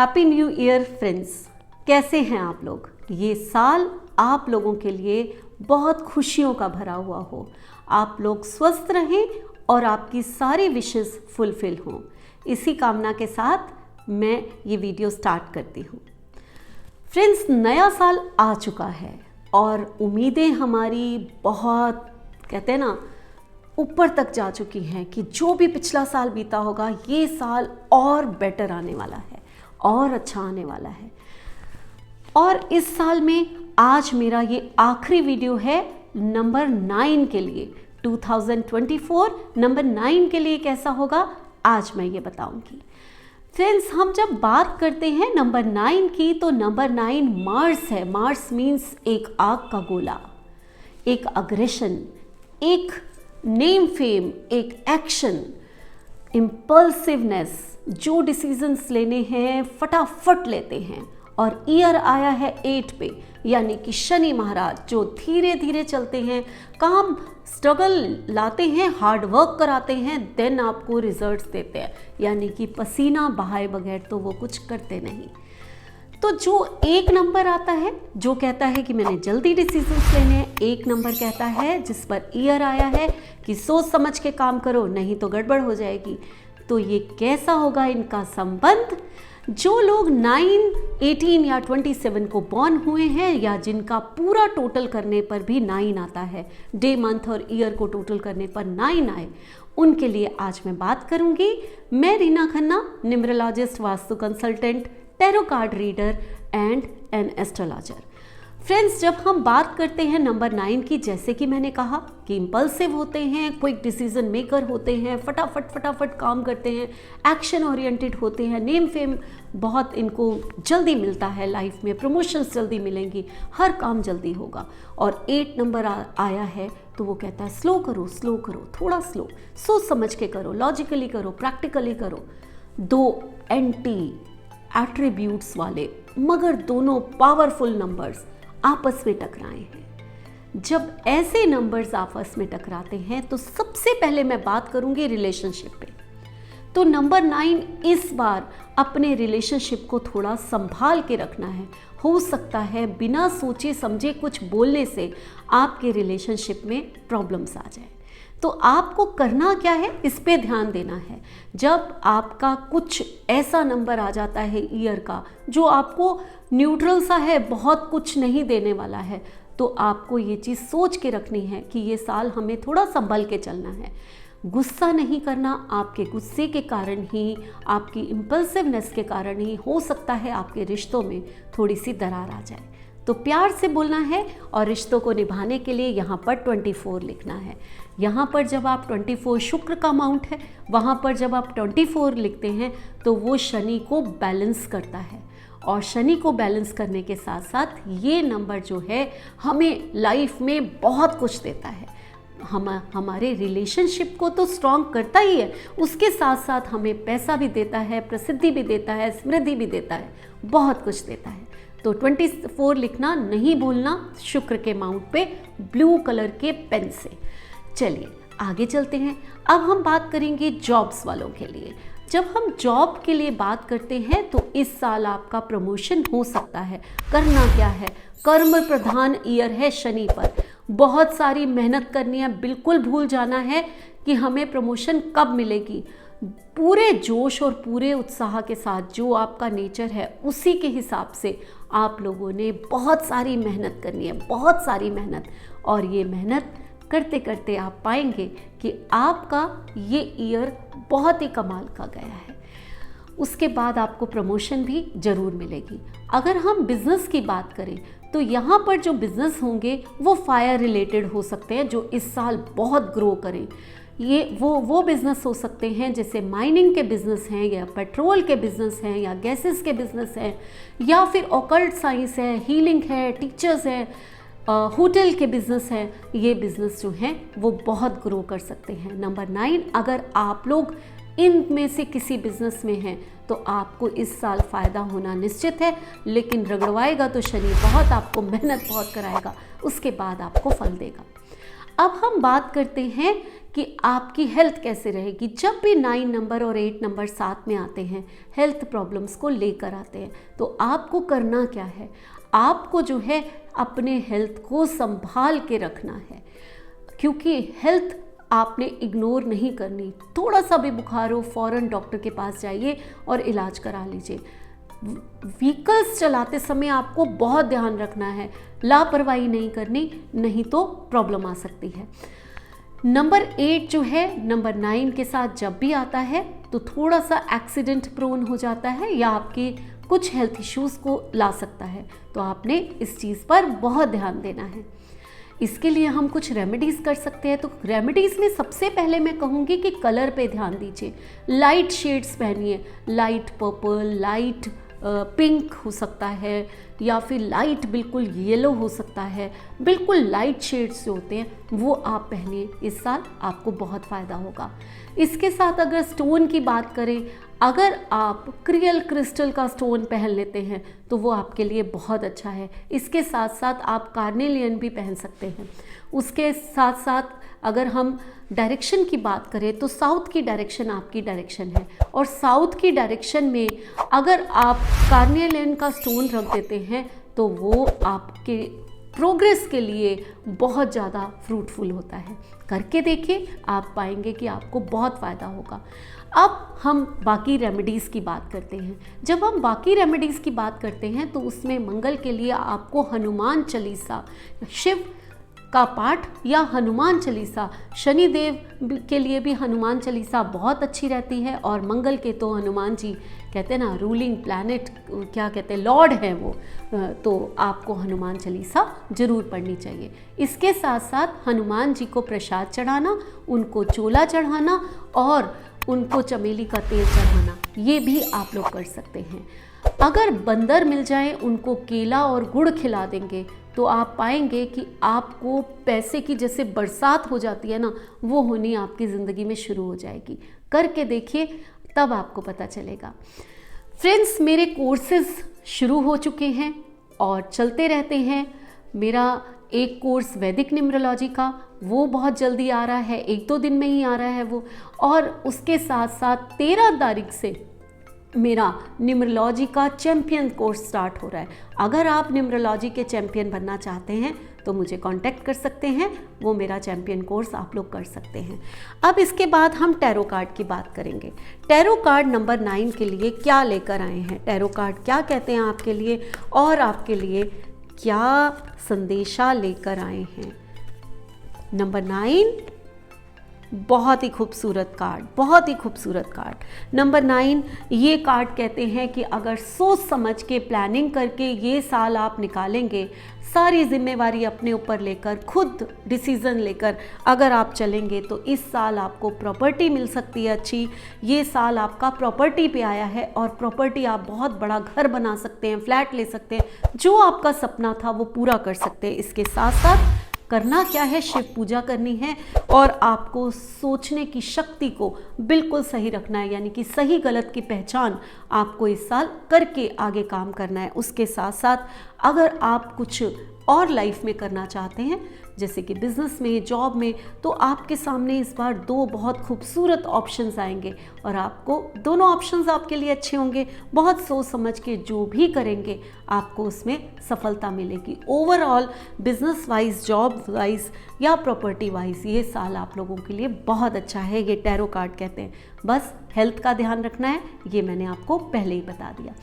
Happy new year friends. कैसे हैं आप लोग? ये साल आप लोगों के लिए बहुत खुशियों का भरा हुआ हो। आप लोग स्वस्थ रहें और आपकी सारी विशेस फुलफिल हों। इसी कामना के साथ मैं ये वीडियो स्टार्ट करती हूँ। फ्रेंड्स, नया साल आ चुका है और उम्मीदें हमारी बहुत कहते हैं ना ऊपर तक जा चुकी हैं कि जो भी पिछला साल बीता होगा ये साल और बेटर आने वाला है और अच्छा आने वाला है। और इस साल में आज मेरा ये आखिरी वीडियो है नंबर 9 के लिए। 2024 नंबर 9 के लिए कैसा होगा आज मैं ये बताऊंगी। फ्रेंड्स, हम जब बात करते हैं नंबर 9 की तो नंबर 9 मार्स है। मार्स मीन्स एक आग का गोला, एक अग्रेशन, एक नेम फेम, एक एक्शन, इम्पल्सिवनेस, जो डिसीजंस लेने हैं फटाफट लेते हैं। और ईयर आया है 8 पे, यानी कि शनि महाराज जो धीरे धीरे चलते हैं, काम स्ट्रगल लाते हैं, हार्ड वर्क कराते हैं, देन आपको रिजल्ट्स देते हैं। यानी कि पसीना बहाए बगैर तो वो कुछ करते नहीं। तो जो एक नंबर आता है जो कहता है कि मैंने जल्दी डिसीजंस लेने हैं, एक नंबर कहता है जिस पर ईयर आया है कि सोच समझ के काम करो नहीं तो गड़बड़ हो जाएगी। तो ये कैसा होगा इनका संबंध? जो लोग 9, 18 या 27 को बॉर्न हुए हैं या जिनका पूरा टोटल करने पर भी 9 आता है, डे मंथ और ईयर को टोटल करने पर 9 आए, उनके लिए आज मैं बात करूंगी। मैं Reena Khanna, numerologist, vastu consultant, tarot card reader and an astrologer. Friends, जब हम बात करते हैं नंबर 9 की, जैसे कि मैंने कहा कि इम्पल्सिव होते हैं, क्विक डिसीजन मेकर होते हैं, फटाफट काम करते हैं, एक्शन ओरिएंटेड होते हैं, नेम फेम बहुत इनको जल्दी मिलता है, लाइफ में प्रमोशंस जल्दी मिलेंगी, हर काम जल्दी होगा। और 8 नंबर आया है तो वो कहता है स्लो करो, थोड़ा स्लो, सोच समझ के करो, लॉजिकली करो, प्रैक्टिकली करो। 2 एंटी एट्रीब्यूट्स वाले मगर दोनों पावरफुल नंबर्स आपस में टकराए हैं। जब ऐसे नंबर्स आपस में टकराते हैं तो सबसे पहले मैं बात करूंगी रिलेशनशिप पे। तो नंबर 9 इस बार अपने रिलेशनशिप को थोड़ा संभाल के रखना है। हो सकता है बिना सोचे समझे कुछ बोलने से आपके रिलेशनशिप में प्रॉब्लम्स आ जाए। तो आपको करना क्या है, इस पे ध्यान देना है। जब आपका कुछ ऐसा नंबर आ जाता है ईयर का जो आपको न्यूट्रल सा है, बहुत कुछ नहीं देने वाला है, तो आपको ये चीज़ सोच के रखनी है कि ये साल हमें थोड़ा संभल के चलना है। गुस्सा नहीं करना। आपके गुस्से के कारण ही, आपकी इम्पल्सिवनेस के कारण ही हो सकता है आपके रिश्तों में थोड़ी सी दरार आ जाए। तो प्यार से बोलना है और रिश्तों को निभाने के लिए यहाँ पर 24 लिखना है। यहाँ पर जब आप 24 शुक्र का अमाउंट है, वहाँ पर जब आप 24 लिखते हैं तो वो शनि को बैलेंस करता है। और शनि को बैलेंस करने के साथ साथ ये नंबर जो है हमें लाइफ में बहुत कुछ देता है। हमारे रिलेशनशिप को तो स्ट्रॉन्ग करता ही है, उसके साथ साथ हमें पैसा भी देता है, प्रसिद्धि भी देता है, समृद्धि भी देता है, बहुत कुछ देता है। तो 24 लिखना नहीं भूलना, शुक्र के अमाउंट पे ब्लू कलर के पेन से। चलिए आगे चलते हैं। अब हम बात करेंगे जॉब्स वालों के लिए। जब हम जॉब के लिए बात करते हैं तो इस साल आपका प्रमोशन हो सकता है। करना क्या है, कर्म प्रधान ईयर है शनि पर, बहुत सारी मेहनत करनी है। बिल्कुल भूल जाना है कि हमें प्रमोशन कब मिलेगी। पूरे जोश और पूरे उत्साह के साथ जो आपका नेचर है उसी के हिसाब से आप लोगों ने बहुत सारी मेहनत करनी है, बहुत सारी मेहनत। और ये मेहनत करते करते आप पाएंगे कि आपका ये ईयर बहुत ही कमाल का गया है। उसके बाद आपको प्रमोशन भी ज़रूर मिलेगी। अगर हम बिज़नेस की बात करें तो यहाँ पर जो बिज़नेस होंगे वो फायर रिलेटेड हो सकते हैं, जो इस साल बहुत ग्रो करें। ये वो बिज़नेस हो सकते हैं जैसे माइनिंग के बिज़नेस हैं, या पेट्रोल के बिज़नेस हैं, या गैसेस के बिज़नेस हैं, या फिर ऑकल्ट साइंस है, हीलिंग है, टीचर्स हैं, होटल के बिज़नेस हैं। ये बिज़नेस जो हैं वो बहुत ग्रो कर सकते हैं। नंबर 9, अगर आप लोग इनमें से किसी बिज़नेस में हैं तो आपको इस साल फ़ायदा होना निश्चित है। लेकिन रगड़वाएगा तो शनि बहुत, आपको मेहनत बहुत कराएगा, उसके बाद आपको फल देगा। अब हम बात करते हैं कि आपकी हेल्थ कैसे रहेगी। जब भी 9 नंबर और 8 नंबर साथ में आते हैं, हेल्थ प्रॉब्लम्स को लेकर आते हैं, तो आपको करना क्या है, आपको जो है अपने हेल्थ को संभाल के रखना है, क्योंकि हेल्थ आपने इग्नोर नहीं करनी। थोड़ा सा भी बुखार हो फौरन डॉक्टर के पास जाइए और इलाज करा लीजिए। व्हीकल्स चलाते समय आपको बहुत ध्यान रखना है, लापरवाही नहीं करनी, नहीं तो प्रॉब्लम आ सकती है। नंबर 8 जो है नंबर 9 के साथ जब भी आता है तो थोड़ा सा एक्सीडेंट प्रोन हो जाता है या आपके कुछ हेल्थ इश्यूज़ को ला सकता है, तो आपने इस चीज़ पर बहुत ध्यान देना है। इसके लिए हम कुछ रेमेडीज़ कर सकते हैं। तो रेमेडीज़ में सबसे पहले मैं कहूँगी कि कलर पे ध्यान दीजिए, लाइट शेड्स पहनिए, लाइट पर्पल, लाइट पिंक हो सकता है या फिर लाइट बिल्कुल येलो हो सकता है, बिल्कुल लाइट शेड्स जो होते हैं वो आप पहनिए। इस साल आपको बहुत फ़ायदा होगा। इसके साथ अगर स्टोन की बात करें, अगर आप क्रियल क्रिस्टल का स्टोन पहन लेते हैं तो वो आपके लिए बहुत अच्छा है। इसके साथ साथ आप कार्नेलियन भी पहन सकते हैं। उसके साथ साथ अगर हम डायरेक्शन की बात करें तो साउथ की डायरेक्शन आपकी डायरेक्शन है, और साउथ की डायरेक्शन में अगर आप कार्नेलियन का स्टोन रख देते हैं तो वो आपके प्रोग्रेस के लिए बहुत ज़्यादा फ्रूटफुल होता है। करके देखिए, आप पाएंगे कि आपको बहुत फ़ायदा होगा। अब हम बाकी रेमेडीज़ की बात करते हैं। जब हम बाकी रेमेडीज़ की बात करते हैं तो उसमें मंगल के लिए आपको हनुमान चालीसा, शिव का पाठ या हनुमान चालीसा, शनिदेव के लिए भी हनुमान चालीसा बहुत अच्छी रहती है, और मंगल के तो हनुमान जी कहते हैं ना रूलिंग प्लैनेट, क्या कहते हैं, लॉर्ड है वो, तो आपको हनुमान चालीसा जरूर पढ़नी चाहिए। इसके साथ साथ हनुमान जी को प्रसाद चढ़ाना, उनको चोला चढ़ाना और उनको चमेली का तेल चढ़ाना, ये भी आप लोग कर सकते हैं। अगर बंदर मिल जाए, उनको केला और गुड़ खिला देंगे तो आप पाएंगे कि आपको पैसे की जैसे बरसात हो जाती है ना, वो होनी आपकी ज़िंदगी में शुरू हो जाएगी। करके देखिए, तब आपको पता चलेगा। फ्रेंड्स, मेरे कोर्सेज शुरू हो चुके हैं और चलते रहते हैं। मेरा एक कोर्स वैदिक न्यूमरोलॉजी का, वो बहुत जल्दी आ रहा है, 1-2 दिन में ही आ रहा है वो, और उसके साथ साथ 13 तारीख से मेरा न्यूमरोलॉजी का चैम्पियन कोर्स स्टार्ट हो रहा है। अगर आप न्यूमरोलॉजी के चैम्पियन बनना चाहते हैं तो मुझे कांटेक्ट कर सकते हैं, वो मेरा चैम्पियन कोर्स आप लोग कर सकते हैं। अब इसके बाद हम टैरो कार्ड की बात करेंगे। टैरो कार्ड नंबर 9 के लिए क्या लेकर आए हैं, टैरो कार्ड क्या कहते हैं आपके लिए, और आपके लिए क्या संदेशा लेकर आए हैं। नंबर 9 बहुत ही खूबसूरत कार्ड, बहुत ही खूबसूरत कार्ड। नंबर 9 ये कार्ड कहते हैं कि अगर सोच समझ के प्लानिंग करके ये साल आप निकालेंगे, सारी जिम्मेवारी अपने ऊपर लेकर, खुद डिसीज़न लेकर अगर आप चलेंगे, तो इस साल आपको प्रॉपर्टी मिल सकती है अच्छी। ये साल आपका प्रॉपर्टी पे आया है और प्रॉपर्टी आप बहुत बड़ा घर बना सकते हैं, फ्लैट ले सकते हैं, जो आपका सपना था वो पूरा कर सकते हैं। इसके साथ साथ करना क्या है, शिव पूजा करनी है और आपको सोचने की शक्ति को बिल्कुल सही रखना है, यानी कि सही गलत की पहचान आपको इस साल करके आगे काम करना है। उसके साथ साथ अगर आप कुछ और लाइफ में करना चाहते हैं, जैसे कि बिजनेस में, जॉब में, तो आपके सामने इस बार 2 बहुत खूबसूरत ऑप्शंस आएंगे और आपको दोनों ऑप्शंस आपके लिए अच्छे होंगे। बहुत सोच समझ के जो भी करेंगे आपको उसमें सफलता मिलेगी। Overall business wise, job wise या प्रॉपर्टी वाइज ये साल आप लोगों के लिए बहुत अच्छा है, ये टैरो कार्ड कहते हैं। बस हेल्थ का ध्यान रखना है, ये मैंने आपको पहले ही बता दिया।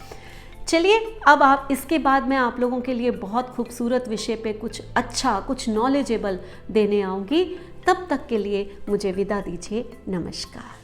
चलिए, अब आप इसके बाद मैं आप लोगों के लिए बहुत खूबसूरत विषय पे कुछ अच्छा, कुछ नॉलेजेबल देने आऊँगी। तब तक के लिए मुझे विदा दीजिए। नमस्कार।